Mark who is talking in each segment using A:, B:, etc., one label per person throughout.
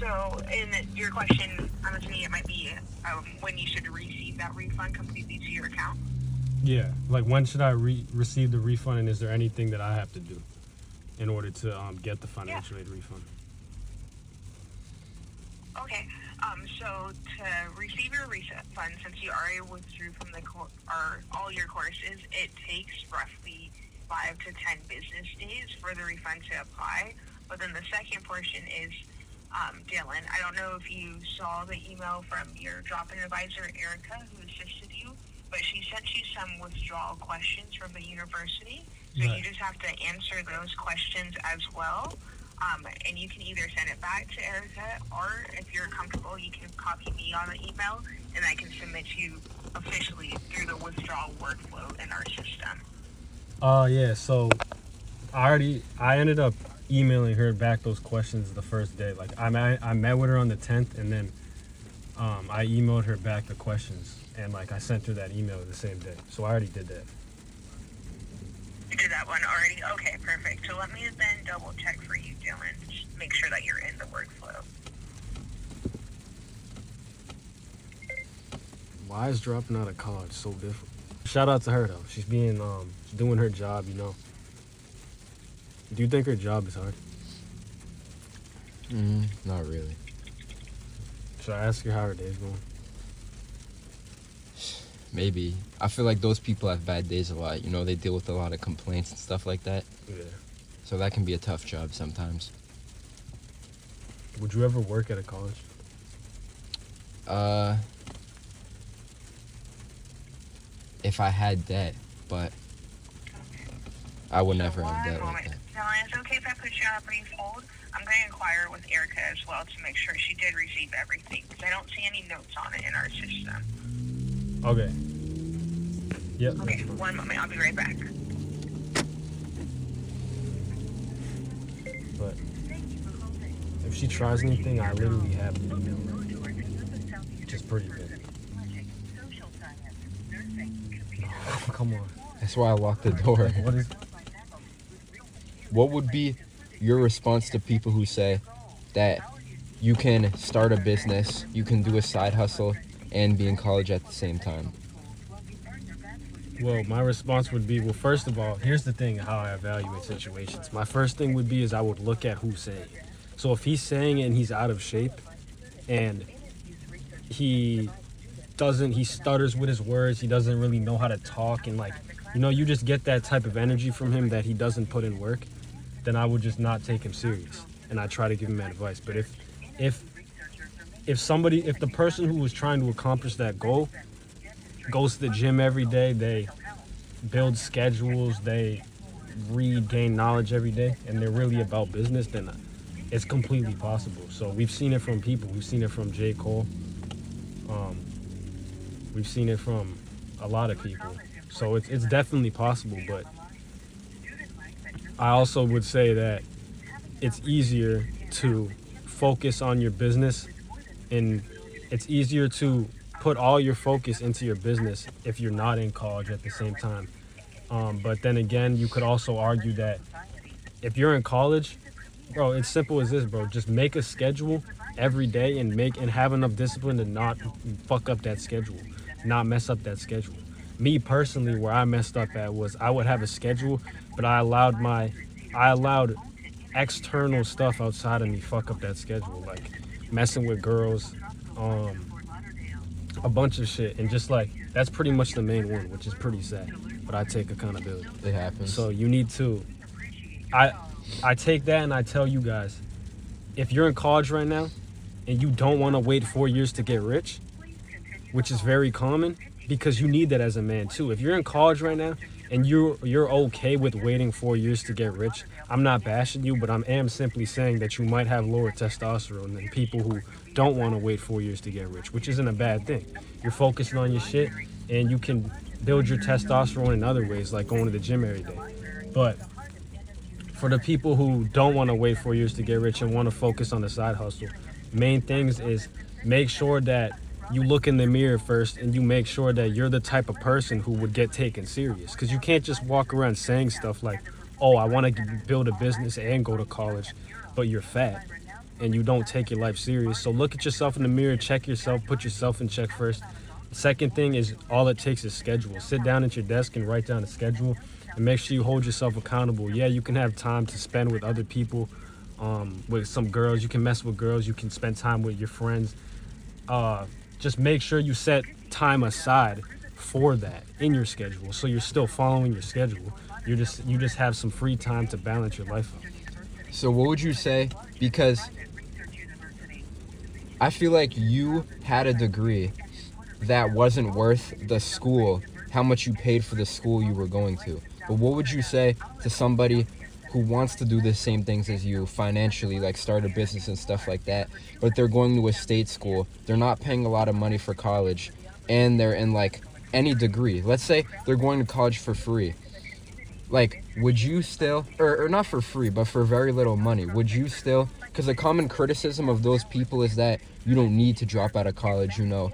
A: So, in your question, I'm assuming it might be when you should receive that refund completely to your account.
B: Yeah, like when should I receive the refund, and is there anything that I have to do in order to get the
A: Yeah.
B: financial aid refund?
A: Okay. So to receive your refund, since you already withdrew from the or all your courses, it takes roughly 5 to 10 business days for the refund to apply. But then the second portion is, Dylan, I don't know if you saw the email from your drop-in advisor, Erica, who assisted you, but she sent you some withdrawal questions from the university. So
B: Right.
A: you just have to answer those questions as well. And you can either send it back to Erica, or if you're comfortable, you can copy me on the email, and I can submit you officially through the withdrawal workflow in our system.
B: Yeah. So I ended up emailing her back those questions the first day. Like I met with her on the 10th, and then I emailed her back the questions, and like I sent her that email the same day. So I already did that.
A: You did that one already? Okay, perfect. So let me then double check for you, Dylan. Just make sure that you're in the workflow.
B: Why is dropping out of college so difficult? Shout out to her though. She's doing her job, you know. Do you think her job is hard?
C: Not really.
B: Should I ask her how her day's going?
C: Maybe. I feel like those people have bad days a lot. You know, they deal with a lot of complaints and stuff like that.
B: Yeah.
C: So that can be a tough job sometimes.
B: Would you ever work at a college?
C: If I had debt, but I would never have
A: One
C: debt
A: moment.
C: like that.
A: Dylan, is it okay if I put you on a brief hold? I'm going to inquire with Erica as well to make sure she did receive everything, because I don't see any notes on it in our system.
B: Okay. Yep.
A: Okay,
B: That's fine.
A: one moment. I'll be right back.
B: But if she tries anything, I literally have the email, which is pretty big. Come on.
C: That's why I locked the door.
B: Like, what is?
C: What would be your response to people who say that you can start a business, you can do a side hustle, and be in college at the same time?
B: Well, my response would be, well, first of all, here's the thing how I evaluate situations. My first thing would be is I would look at who's saying it. So if he's saying it and he's out of shape and he stutters with his words, he doesn't really know how to talk, and like, you know, you just get that type of energy from him that he doesn't put in work, then I would just not take him serious and I try to give him advice. But if the person who was trying to accomplish that goal goes to the gym every day, they build schedules, they gain knowledge every day, and they're really about business, then it's completely possible. So we've seen it from people. We've seen it from J. Cole. We've seen it from a lot of people. So it's definitely possible, but I also would say that it's easier to focus on your business, and it's easier to put all your focus into your business if you're not in college at the same time. But then again, you could also argue that if you're in college, bro, it's simple as this, bro. Just make a schedule every day and have enough discipline to not fuck up that schedule, not mess up that schedule. Me personally, where I messed up at was I would have a schedule, but I allowed external stuff outside of me fuck up that schedule, like messing with girls, a bunch of shit, and just like that's pretty much the main one, which is pretty sad. But I take accountability.
C: It happens.
B: So you need to. I take that and I tell you guys, if you're in college right now and you don't want to wait 4 years to get rich, which is very common, because you need that as a man too. If you're in college right now and you're okay with waiting 4 years to get rich, I'm not bashing you, but I am simply saying that you might have lower testosterone than people who don't want to wait 4 years to get rich, which isn't a bad thing. You're focusing on your shit and you can build your testosterone in other ways, like going to the gym every day. But for the people who don't want to wait 4 years to get rich and want to focus on the side hustle, main things is make sure that you look in the mirror first and you make sure that you're the type of person who would get taken serious. Because you can't just walk around saying stuff like, oh, I want to build a business and go to college, but you're fat. and you don't take your life serious. So look at yourself in the mirror, check yourself, put yourself in check first. Second thing is all it takes is schedule. Sit down at your desk and write down a schedule and make sure you hold yourself accountable. Yeah, you can have time to spend with other people, with some girls. You can mess with girls. You can spend time with your friends. Just make sure you set time aside for that in your schedule, so you're still following your schedule. You just have some free time to balance your life out.
C: So what would you say? Because I feel like you had a degree that wasn't worth the school, how much you paid for the school you were going to. But what would you say to somebody who wants to do the same things as you financially, like start a business and stuff like that, but they're going to a state school, they're not paying a lot of money for college, and they're in like any degree. Let's say they're going to college for free. Like, would you still, or not for free, but for very little money, would you still, because a common criticism of those people is that you don't need to drop out of college, you know.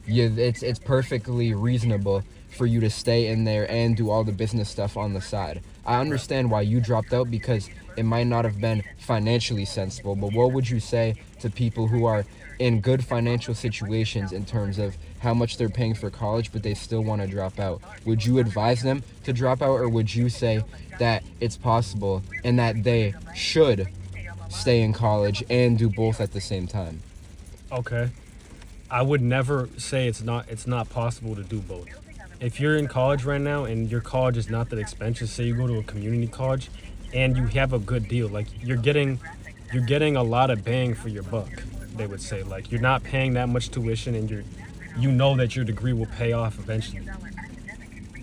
C: It's perfectly reasonable for you to stay in there and do all the business stuff on the side. I understand why you dropped out, because it might not have been financially sensible, but what would you say to people who are in good financial situations in terms of how much they're paying for college, but they still want to drop out? Would you advise them to drop out, or would you say that it's possible and that they should stay in college and do both at the same time?
B: Okay. I would never say it's not possible to do both. If you're in college right now and your college is not that expensive, say you go to a community college and you have a good deal, like you're getting a lot of bang for your buck, they would say. Like, you're not paying that much tuition, and you know that your degree will pay off eventually.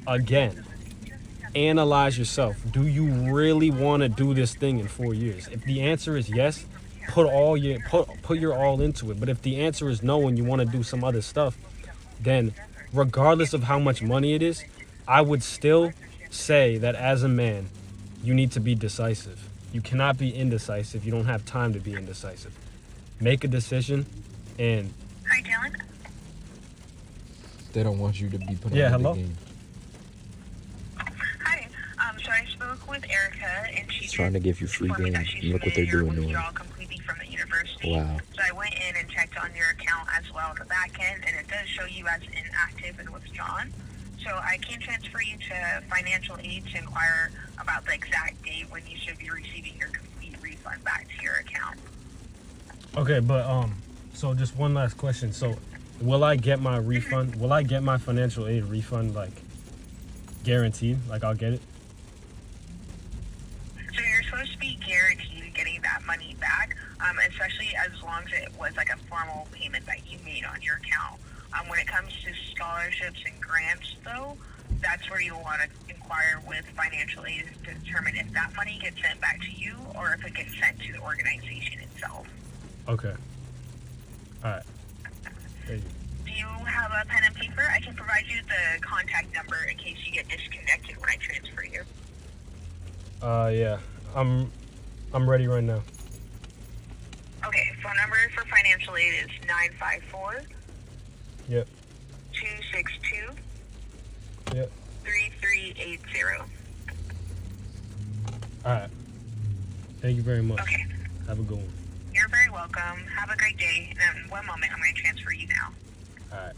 B: Again, analyze yourself. Do you really want to do this thing in 4 years? If the answer is yes, put your all into it. But if the answer is no and you want to do some other stuff, then regardless of how much money it is, I would still say that as a man, you need to be decisive. You cannot be indecisive. You don't have time to be indecisive. Make a decision, and
A: Hi, Dylan.
C: They don't want you to be put
B: Yeah,
C: on
B: hello?
C: the game.
A: Hi. So I spoke with Erica, and she
D: He's trying to give you free
A: informed me
D: game.
A: that she's
D: And look what they're
A: familiar
D: doing
A: with
D: to him.
A: withdrawal completely from the university.
D: Wow.
A: So I went in and checked on your account as well on the back end, and it does show you as inactive and withdrawn. So I can transfer you to financial aid to inquire about the exact date when you should be receiving your complete refund back to your account.
B: okay, but so just one last question. So, will I get my refund? Will I get my financial aid refund, like, guaranteed? Like, I'll get it?
A: So you're supposed to be guaranteed getting that money back, especially as long as it was like a formal payment that you made on your account. When it comes to scholarships and grants, though, that's where you'll want to inquire with financial aid to determine if that money gets sent back to you or if it gets sent to the organization itself.
B: Okay. All right. Thank you.
A: Do you have a pen and paper? I can provide you the contact number in case you get disconnected when I transfer you.
B: Yeah. I'm ready right now.
A: Okay, phone number for financial aid is 954
B: Yep.
A: 262
B: Yep.
A: 3380.
B: All right. Thank you very much.
A: Okay,
B: Have a good one.
A: you're very welcome. Have a great day. And one moment, I'm going to transfer you now.
B: All right.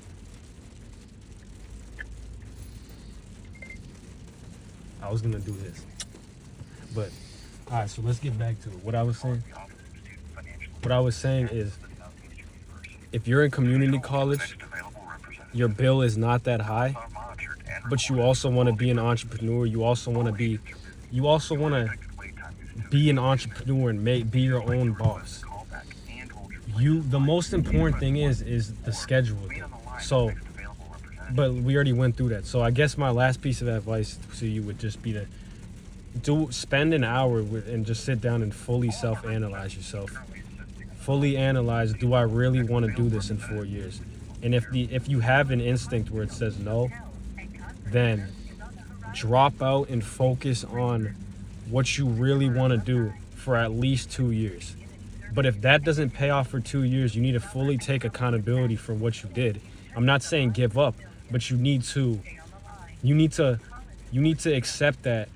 B: I was gonna do this, but all right. So let's get back to it. What I was saying is, if you're in community college, your bill is not that high, but you also want to be an entrepreneur. You also want to be an entrepreneur and be your own boss. The most important thing is the schedule thing. So, but we already went through that. So I guess my last piece of advice to you would just be to spend an hour and just sit down and fully self-analyze yourself. Fully analyze, do I really want to do this in 4 years? And if you have an instinct where it says no, then drop out and focus on what you really want to do for at least 2 years. But if that doesn't pay off for 2 years, you need to fully take accountability for what you did. I'm not saying give up, but you need to accept that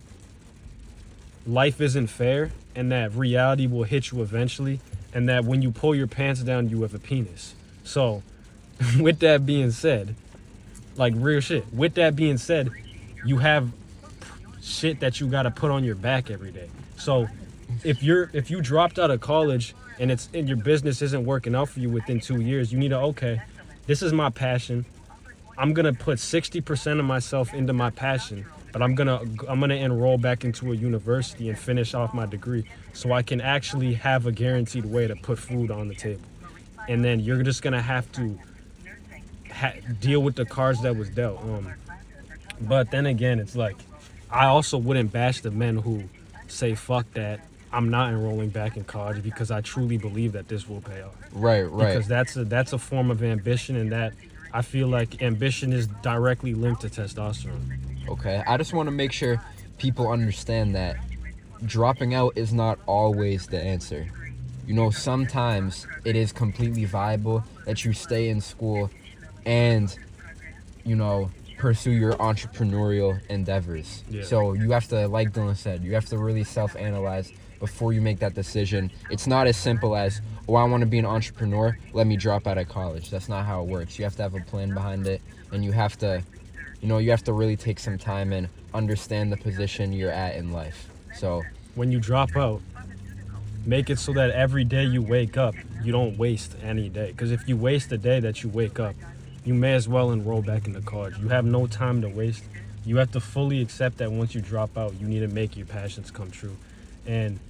B: life isn't fair and that reality will hit you eventually. and that when you pull your pants down, you have a penis. So, with that being said, like real shit. With that being said, you have shit that you gotta put on your back every day. So, if you dropped out of college and your business isn't working out for you within 2 years, you need to, okay, this is my passion. I'm gonna put 60% of myself into my passion, but I'm gonna enroll back into a university and finish off my degree so I can actually have a guaranteed way to put food on the table. And then you're just gonna have to deal with the cards that was dealt. But then again, it's like, I also wouldn't bash the men who say, fuck that, I'm not enrolling back in college because I truly believe that this will pay off.
C: Right.
B: Because that's a form of ambition, and that I feel like ambition is directly linked to testosterone.
C: Okay, I just want to make sure people understand that dropping out is not always the answer. You know, sometimes it is completely viable that you stay in school and, you know, pursue your entrepreneurial endeavors.
B: Yeah.
C: So you have to, like Dylan said, you have to really self-analyze before you make that decision. It's not as simple as, oh, I want to be an entrepreneur, let me drop out of college. That's not how it works. You have to have a plan behind it, and you have to really take some time and understand the position you're at in life. So
B: when you drop out, make it so that every day you wake up, you don't waste any day. Because if you waste the day that you wake up, you may as well enroll back into college. You have no time to waste. You have to fully accept that once you drop out, you need to make your passions come true. And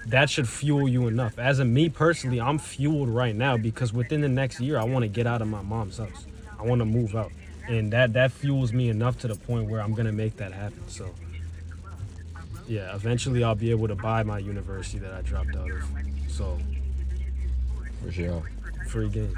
B: that should fuel you enough. As in me personally, I'm fueled right now because within the next year, I want to get out of my mom's house. I want to move out. And that fuels me enough to the point where I'm going to make that happen. So, yeah, eventually I'll be able to buy my university that I dropped out of. So,
C: for sure.
B: free game.